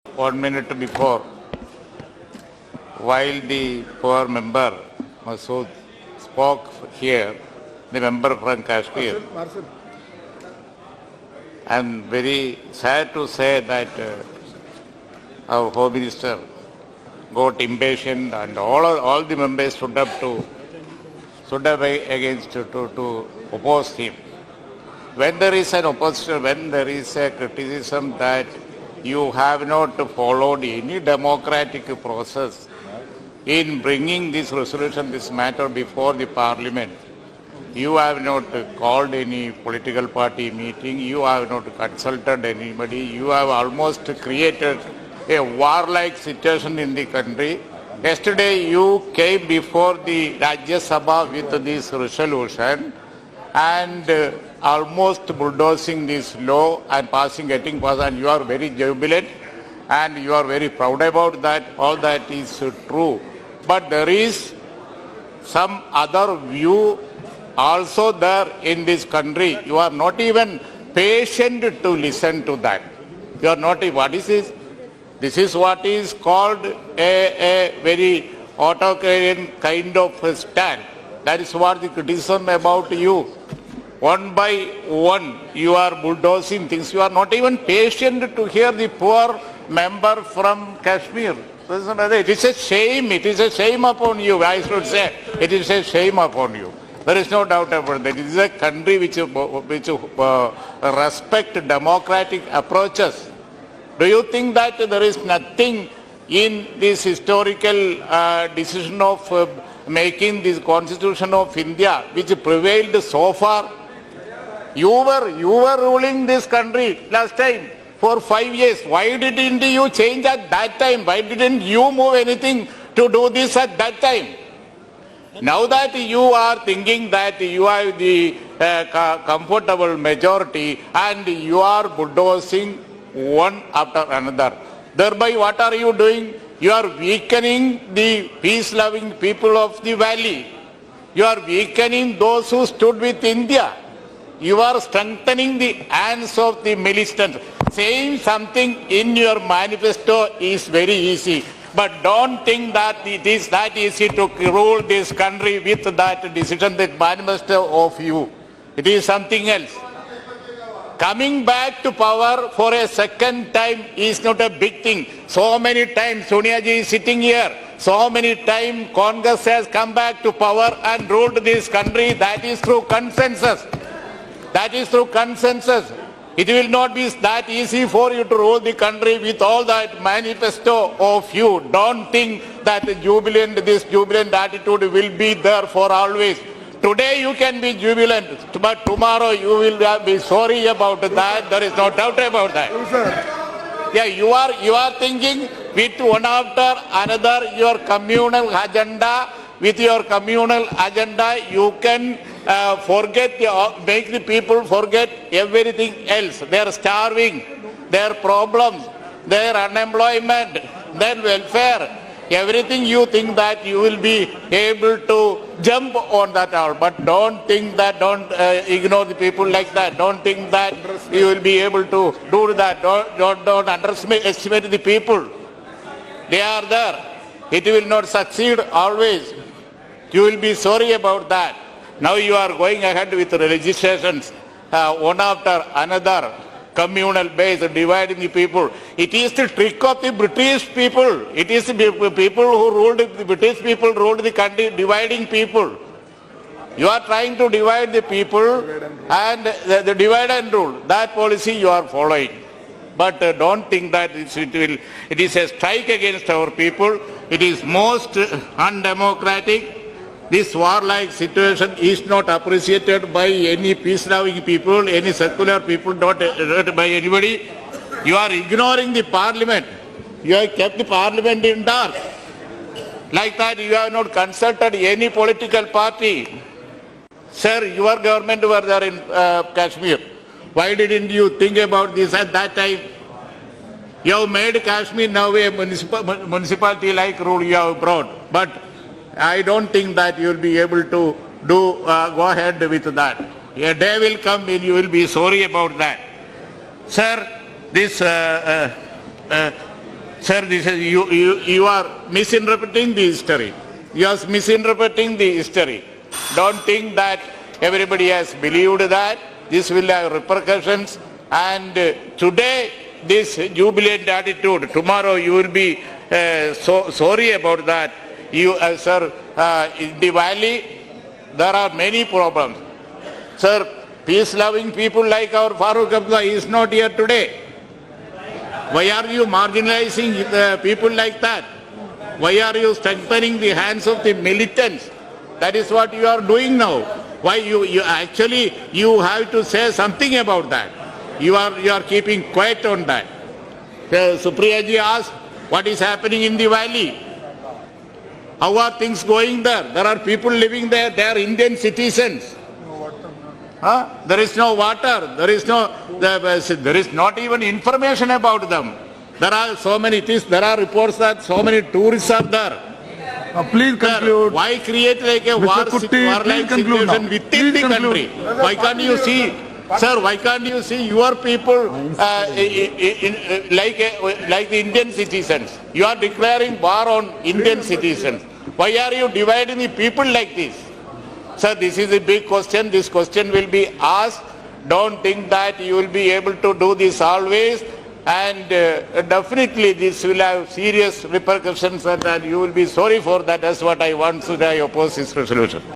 1 minute before, while the poor member Masood spoke here, the member from Kashmir, I am very sad to say that our Home Minister got impatient and all the members stood up against to oppose him. When there is an opposition, when there is a criticism that you have not followed any democratic process in bringing this resolution, this matter before the Parliament, you have not called any political party meeting, you have not consulted anybody, you have almost created a warlike situation in the country. Yesterday you came before the Rajya Sabha with this resolution and almost bulldozing this law and getting passed, and you are very jubilant and you are very proud about that. All that is true. But there is some other view also there in this country. You are not even patient to listen to that. You are not, what is this? This is what is called a very authoritarian kind of a stand. That is what the criticism about you. One by one, you are bulldozing things. You are not even patient to hear the poor member from Kashmir. It is a shame. It is a shame upon you, I should say. It is a shame upon you. There is no doubt about that. It is a country which respects democratic approaches. Do you think that there is nothing in this historical decision of making this Constitution of India which prevailed so far? You were ruling this country last time for 5 years. Why didn't you change at that time? Why didn't you move anything to do this at that time? Now that you are thinking that you have the comfortable majority and you are bulldozing one after another, thereby what are you doing? You are weakening the peace-loving people of the valley. You are weakening those who stood with India. You are strengthening the hands of the militants. Saying something in your manifesto is very easy. But don't think that it is that easy to rule this country with that decision, that manifesto of you. It is something else. Coming back to power for a second time is not a big thing. So many times Sonia ji is sitting here. So many times Congress has come back to power and ruled this country. That is through consensus. That is through consensus. It will not be that easy for you to rule the country with all that manifesto of you. Don't think that this jubilant attitude will be there for always. Today you can be jubilant, but tomorrow you will be sorry about that. There is no doubt about that. Yeah, you are thinking with one after another your communal agenda. With your communal agenda, you can make the people forget everything else. Their starving, their problems, their unemployment, their welfare. Everything you think that you will be able to jump on that hour. But don't think that, don't ignore the people like that. Don't think that you will be able to do that. Don't underestimate the people. They are there. It will not succeed always. You will be sorry about that. Now you are going ahead with legislations, one after another, communal base, dividing the people. It is the trick of the British people. It is the people who ruled, the British people ruled the country, dividing people. You are trying to divide the people and the divide and rule. That policy you are following. But don't think that it is a strike against our people. It is most undemocratic. This warlike situation is not appreciated by any peace-loving people, any secular people, not by anybody. You are ignoring the parliament. You have kept the parliament in dark. Like that, you have not consulted any political party. Sir, your government were there in Kashmir. Why didn't you think about this at that time? You have made Kashmir now a municipality-like rule you have brought. But I don't think that you will be able to go ahead with that. A day will come when you will be sorry about that. Sir, this Sir, this is, you are misinterpreting the history. You are misinterpreting the history. Don't think that everybody has believed that. This will have repercussions. And today, this jubilant attitude, tomorrow you will be so sorry about that. You, sir, in the valley, there are many problems. Sir, peace-loving people like our Farooq Abdullah is not here today. Why are you marginalizing people like that? Why are you strengthening the hands of the militants? That is what you are doing now. Why you actually have to say something about that. You are keeping quiet on that. Supriya ji asked, what is happening in the valley? How are things going there? There are people living there. They are Indian citizens. There is no water. There is not even information about them. There are so many things. There are reports that so many tourists are there. Please conclude. Why create like a Mr. Kutti, war-like situation within the country? Why can't you see, sir? Why can't you see your people like the Indian citizens? You are declaring war on Indian citizens. Why are you dividing the people like this? Sir, this is a big question. This question will be asked. Don't think that you will be able to do this always. And definitely this will have serious repercussions and you will be sorry for that. That's what I want, so I oppose this resolution.